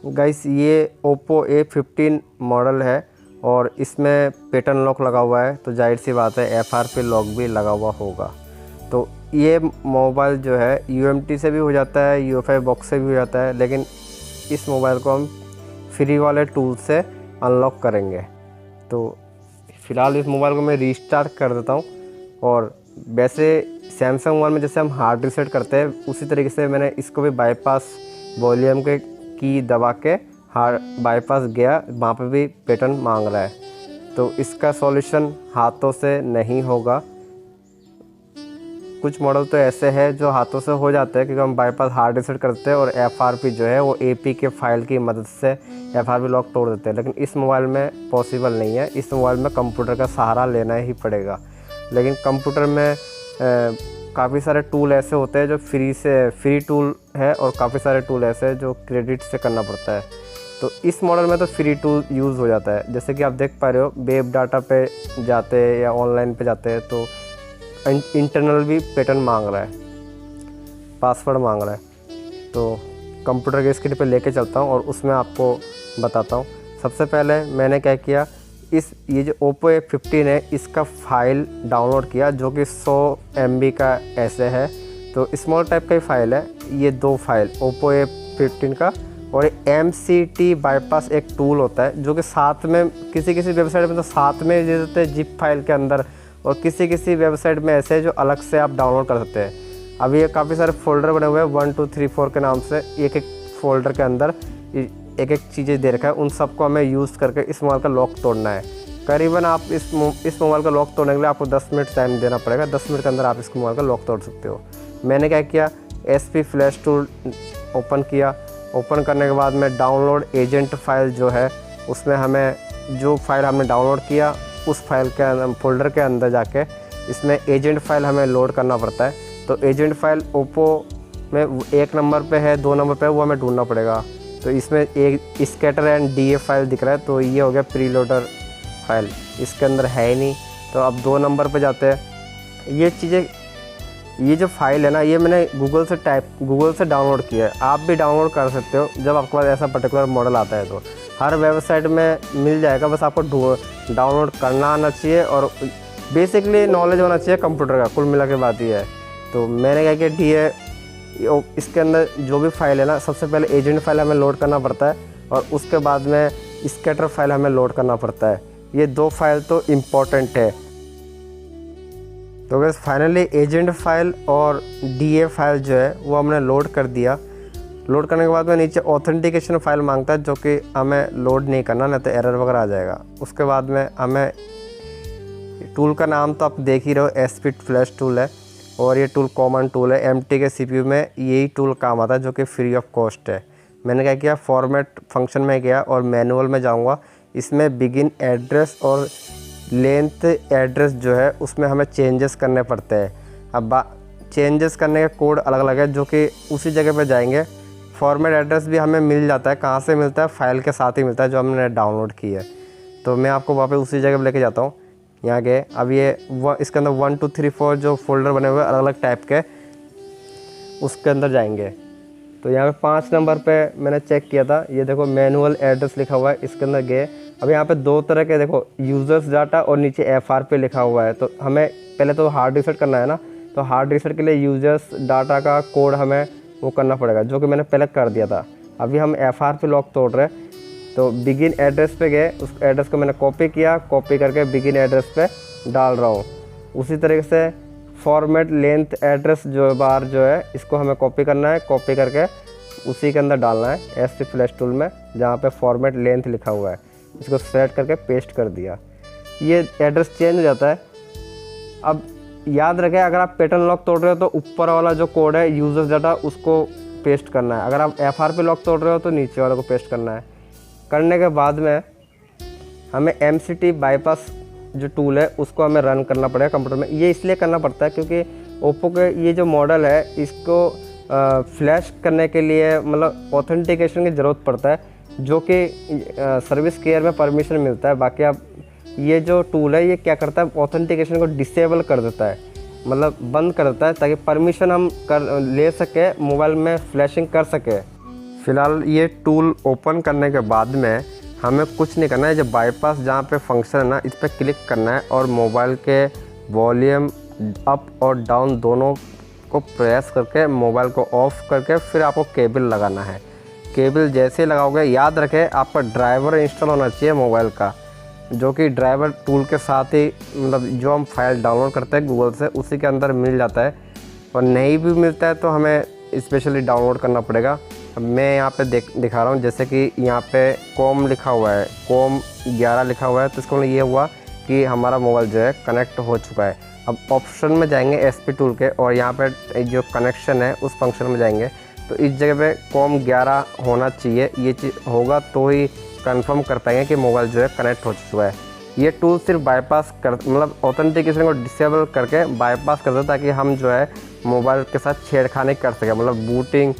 Guys ये Oppo A15 model है और इसमें पैटर्न लॉक लगा हुआ है, तो जाहिर सी बात है FRP लॉक भी लगा हुआ होगा। तो ये मोबाइल जो है UMT से भी हो जाता है, UFI बॉक्स से भी हो जाता है, लेकिन इस मोबाइल को हम फ्री वाले टूल से अनलॉक करेंगे। तो फ़िलहाल इस मोबाइल को मैं रीस्टार्ट कर देता हूँ। और वैसे सैमसंग मोबाइल में जैसे हम हार्ड रीसेट करते हैं, उसी तरीके से मैंने इसको भी बाईपास वॉल्यूम के की दबा के बाईपास गया, वहाँ पे भी पैटर्न मांग रहा है। तो इसका सॉल्यूशन हाथों से नहीं होगा। कुछ मॉडल तो ऐसे हैं जो हाथों से हो जाते हैं, क्योंकि हम बाईपास हार्ड रीसेट करते हैं और FRP जो है वो APK फाइल की मदद से FRP लॉक तोड़ देते हैं। लेकिन इस मोबाइल में पॉसिबल नहीं है। इस मोबाइल में कंप्यूटर का सहारा लेना ही पड़ेगा। लेकिन कंप्यूटर में काफ़ी सारे टूल ऐसे होते हैं जो फ्री टूल है, और काफ़ी सारे टूल ऐसे हैं जो क्रेडिट से करना पड़ता है। तो इस मॉडल में तो फ्री टूल यूज़ हो जाता है। जैसे कि आप देख पा रहे हो, वेब डाटा पे जाते हैं या ऑनलाइन पे जाते हैं तो इंटरनल भी पैटर्न मांग रहा है, पासवर्ड मांग रहा है। तो कंप्यूटर के स्क्रीन पे लेके चलता हूँ और उसमें आपको बताता हूँ। सबसे पहले मैंने क्या किया, ये जो Oppo A15 है इसका फ़ाइल डाउनलोड किया, जो कि 100 MB का ऐसे है। तो स्मॉल टाइप का ही फ़ाइल है। ये 2 फाइल Oppo A15 का और MCT बाईपास एक टूल होता है, जो कि साथ में किसी वेबसाइट में तो साथ में दे देते हैं जिप फाइल के अंदर, और किसी वेबसाइट में ऐसे जो अलग से आप डाउनलोड कर सकते हैं। अब ये काफ़ी सारे फ़ोल्डर बने हुए हैं 1 2 3 4 के नाम से। एक फ़ोल्डर के अंदर एक चीज़ें दे रखा है, उन सबको हमें यूज़ करके इस मोबाइल का लॉक तोड़ना है। करीबन आप इस मोबाइल का लॉक तोड़ने के लिए आपको 10 मिनट टाइम देना पड़ेगा। 10 मिनट के अंदर आप इस मोबाइल का लॉक तोड़ सकते हो। मैंने क्या किया, SP फ्लैश टूल ओपन किया। ओपन करने के बाद में डाउनलोड एजेंट फाइल जो है, उसमें हमें जो फाइल हमने डाउनलोड किया उस फाइल के फ़ोल्डर के अंदर जाके इसमें एजेंट फाइल हमें लोड करना पड़ता है। तो एजेंट फाइल Oppo में 1 नंबर पे है, 2 नंबर पे है, वो हमें ढूंढना पड़ेगा। तो इसमें एक स्कैटर एंड DA फाइल दिख रहा है, तो ये हो गया प्री लोडर फाइल, इसके अंदर है ही नहीं। तो अब 2 नंबर पे जाते हैं। ये जो फाइल है ना, ये मैंने गूगल से डाउनलोड किया है। आप भी डाउनलोड कर सकते हो जब आपके पास ऐसा पर्टिकुलर मॉडल आता है। तो हर वेबसाइट में मिल जाएगा, बस आपको डाउनलोड करना आना चाहिए और बेसिकली नॉलेज होना चाहिए कंप्यूटर का। कुल मिला के बात ये है। तो मैंने क्या किया, DA इसके अंदर जो भी फाइल है ना, सबसे पहले एजेंट फाइल हमें लोड करना पड़ता है और उसके बाद में स्कैटर फाइल हमें लोड करना पड़ता है। ये 2 फाइल तो इम्पॉर्टेंट है। तो बस फाइनली एजेंट फाइल और DA फाइल जो है वो हमने लोड कर दिया। लोड करने के बाद में नीचे ऑथेंटिकेशन फाइल मांगता है, जो कि हमें लोड नहीं करना, नहीं तो एरर वगैरह आ जाएगा। उसके बाद में हमें टूल का नाम तो आप देख ही रहे हो, SP फ्लैश टूल है, और ये टूल कॉमन टूल है। MT के CPU में यही टूल काम आता है, जो कि फ्री ऑफ कॉस्ट है। मैंने क्या किया, फॉर्मेट फंक्शन में गया और मैनुअल में जाऊंगा। इसमें बिगिन एड्रेस और लेंथ एड्रेस जो है उसमें हमें चेंजेस करने पड़ते हैं। अब चेंजेस करने का कोड अलग अलग है, जो कि उसी जगह पे जाएंगे। फॉर्मेट एड्रेस भी हमें मिल जाता है। कहाँ से मिलता है? फाइल के साथ ही मिलता है जो हमने डाउनलोड की है। तो मैं आपको वहाँ पे उसी जगह पे लेके जाता हूँ। यहाँ गए, अब ये इसके अंदर 1 2 3 4 जो फोल्डर बने हुए अलग अलग टाइप के, उसके अंदर जाएंगे। तो यहाँ पे 5 नंबर पे मैंने चेक किया था, ये देखो मैनुअल एड्रेस लिखा हुआ है, इसके अंदर गए। अब यहाँ पे 2 तरह के देखो, यूज़र्स डाटा और नीचे FRP लिखा हुआ है। तो हमें पहले तो हार्ड रीसेट करना है ना, तो हार्ड रीसेट के लिए यूज़र्स डाटा का कोड हमें वो करना पड़ेगा, जो कि मैंने पहले कर दिया था। अभी हम FRP लॉक तोड़ रहे हैं। तो बिगिन एड्रेस पे गए, उस एड्रेस को मैंने कॉपी किया, कॉपी करके बिगिन एड्रेस पे डाल रहा हूँ। उसी तरीके से फॉर्मेट लेंथ एड्रेस जो बार जो है, इसको हमें कॉपी करना है, कॉपी करके उसी के अंदर डालना है SP फ्लैश टूल में, जहाँ पे फॉर्मेट लेंथ लिखा हुआ है। इसको सेलेक्ट करके पेस्ट कर दिया, ये एड्रेस चेंज हो जाता है। अब याद रखें, अगर आप पैटर्न लॉक तोड़ रहे हो तो ऊपर वाला जो कोड है यूज़र्स डाटा, उसको पेस्ट करना है। अगर आप FRP लॉक तोड़ रहे हो तो नीचे वाले को पेस्ट करना है। करने के बाद में हमें MCT बाईपास जो टूल है उसको हमें रन करना पड़ेगा कंप्यूटर में। ये इसलिए करना पड़ता है क्योंकि Oppo के ये जो मॉडल है, इसको फ्लैश करने के लिए मतलब ऑथेंटिकेशन की ज़रूरत पड़ता है, जो कि सर्विस केयर में परमिशन मिलता है। बाकी आप ये जो टूल है ये क्या करता है, ऑथेंटिकेशन को डिसेबल कर देता है, मतलब बंद कर देता है, ताकि परमिशन हम ले सके, मोबाइल में फ्लैशिंग कर सके। फ़िलहाल ये टूल ओपन करने के बाद में हमें कुछ नहीं करना है। जब बाईपास जहाँ पे फंक्शन है ना, इस पर क्लिक करना है और मोबाइल के वॉल्यूम अप और डाउन दोनों को प्रेस करके मोबाइल को ऑफ़ करके फिर आपको केबल लगाना है। केबल जैसे ही लगाओगे, याद रखें आपका ड्राइवर इंस्टॉल होना चाहिए मोबाइल का, जो कि ड्राइवर टूल के साथ ही मतलब जो हम फाइल डाउनलोड करते हैं गूगल से उसी के अंदर मिल जाता है। और नहीं भी मिलता है तो हमें स्पेशली डाउनलोड करना पड़ेगा। अब मैं यहाँ पे दिखा रहा हूँ, जैसे कि यहाँ पे कॉम लिखा हुआ है, कॉम 11 लिखा हुआ है, तो इसको ये हुआ कि हमारा मोबाइल जो है कनेक्ट हो चुका है। अब ऑप्शन में जाएंगे एसपी टूल के और यहाँ पे जो कनेक्शन है उस फंक्शन में जाएंगे, तो इस जगह पे कॉम 11 होना चाहिए। ये चीज़ होगा तो ही कंफर्म कर पाएंगे कि मोबाइल जो है कनेक्ट हो चुका है। ये टूल सिर्फ बाईपास कर मतलब ऑथेंटिकेशन को डिसेबल करके बाईपास कर दो, ताकि हम जो है मोबाइल के साथ छेड़खानी कर सकें। मतलब बूटिंग,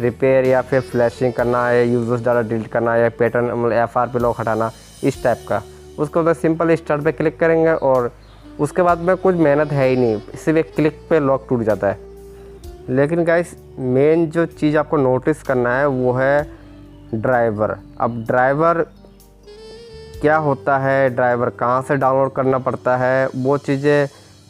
रिपेयर या फिर फ्लैशिंग करना है, यूजर्स डाटा डिलीट करना या पैटर्न मतलब FRP लॉक हटाना, इस टाइप का। उसको बस सिंपल स्टार्ट पे क्लिक करेंगे और उसके बाद में कुछ मेहनत है ही नहीं, सिर्फ एक क्लिक पे लॉक टूट जाता है। लेकिन गाइस मेन जो चीज़ आपको नोटिस करना है वो है ड्राइवर। अब ड्राइवर क्या होता है, ड्राइवर कहाँ से डाउनलोड करना पड़ता है, वो चीज़ें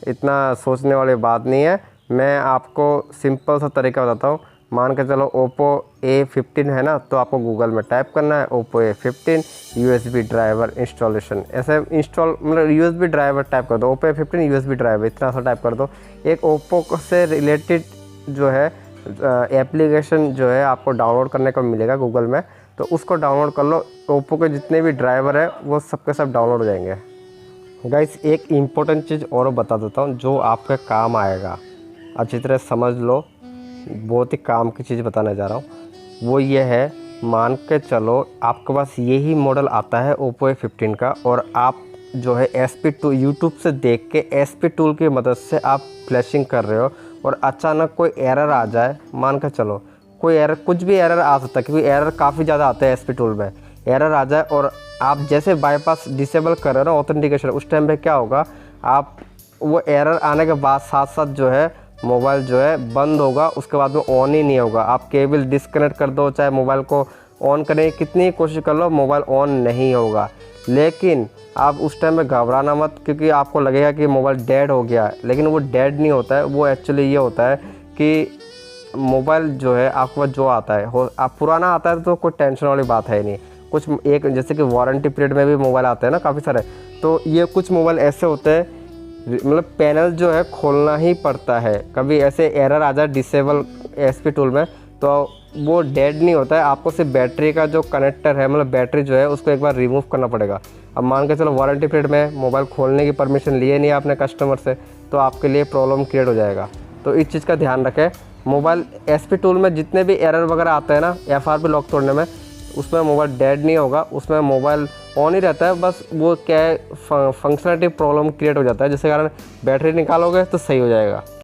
इतना सोचने वाली बात नहीं है। मैं आपको सिंपल सा तरीका बताता हूँ। मान के चलो Oppo A15 है ना, तो आपको गूगल में टाइप करना है Oppo A15 USB driver installation. ऐसे इंस्टॉल मतलब USB ड्राइवर टाइप कर दो, Oppo A15 USB ड्राइवर, इतना सा टाइप कर दो। एक Oppo से रिलेटेड जो है एप्लीकेशन जो है आपको डाउनलोड करने को मिलेगा गूगल में, तो उसको डाउनलोड कर लो। Oppo के जितने भी ड्राइवर है वो सबके सब डाउनलोड हो जाएंगे। गाइस एक इम्पोर्टेंट चीज़ और बता देता हूँ जो आपके काम आएगा, अच्छी तरह समझ लो, बहुत ही काम की चीज़ बताने जा रहा हूँ। वो ये है, मान के चलो आपके पास यही मॉडल आता है Oppo A15 का, और आप जो है SP टूल यूट्यूब से देख के SP टूल की मदद से आप फ्लैशिंग कर रहे हो और अचानक कोई एरर आ जाए। मान के चलो कोई एरर, कुछ भी एरर आ सकता है क्योंकि एरर काफ़ी ज़्यादा आते हैं SP टूल में। एरर आ जाए और आप जैसे बाईपास डिसेबल कर रहे हो ना ऑथेंटिकेशन, उस टाइम पे क्या होगा, आप वो एरर आने के बाद साथ साथ जो है मोबाइल जो है बंद होगा, उसके बाद में ऑन ही नहीं होगा। आप केबल डिस्कनेक्ट कर दो, चाहे मोबाइल को ऑन करने की कितनी कोशिश कर लो, मोबाइल ऑन नहीं होगा। लेकिन आप उस टाइम में घबराना मत, क्योंकि आपको लगेगा कि मोबाइल डेड हो गया है, लेकिन वो डेड नहीं होता है। वो एक्चुअली ये होता है कि मोबाइल जो है आपके पास जो आता है आप पुराना आता है तो कोई टेंशन वाली बात है ही नहीं। कुछ एक जैसे कि वारंटी पीरियड में भी मोबाइल आते हैं ना काफ़ी सारे, तो ये कुछ मोबाइल ऐसे होते हैं मतलब पैनल जो है खोलना ही पड़ता है। कभी ऐसे एरर आ जाए डिसेबल SP टूल में, तो वो डेड नहीं होता है। आपको सिर्फ बैटरी का जो कनेक्टर है, मतलब बैटरी जो है उसको एक बार रिमूव करना पड़ेगा। अब मान के चलो वारंटी पीरियड में मोबाइल खोलने की परमिशन लिए नहीं आपने कस्टमर से, तो आपके लिए प्रॉब्लम क्रिएट हो जाएगा। तो इस चीज़ का ध्यान रखें। मोबाइल SP टूल में जितने भी एरर वगैरह आते हैं ना FRP लॉक तोड़ने में, उसमें मोबाइल डेड नहीं होगा, उसमें मोबाइल ऑन ही रहता है। बस वो क्या है, फंक्शनलिटी प्रॉब्लम क्रिएट हो जाता है, जिसके कारण बैटरी निकालोगे तो सही हो जाएगा।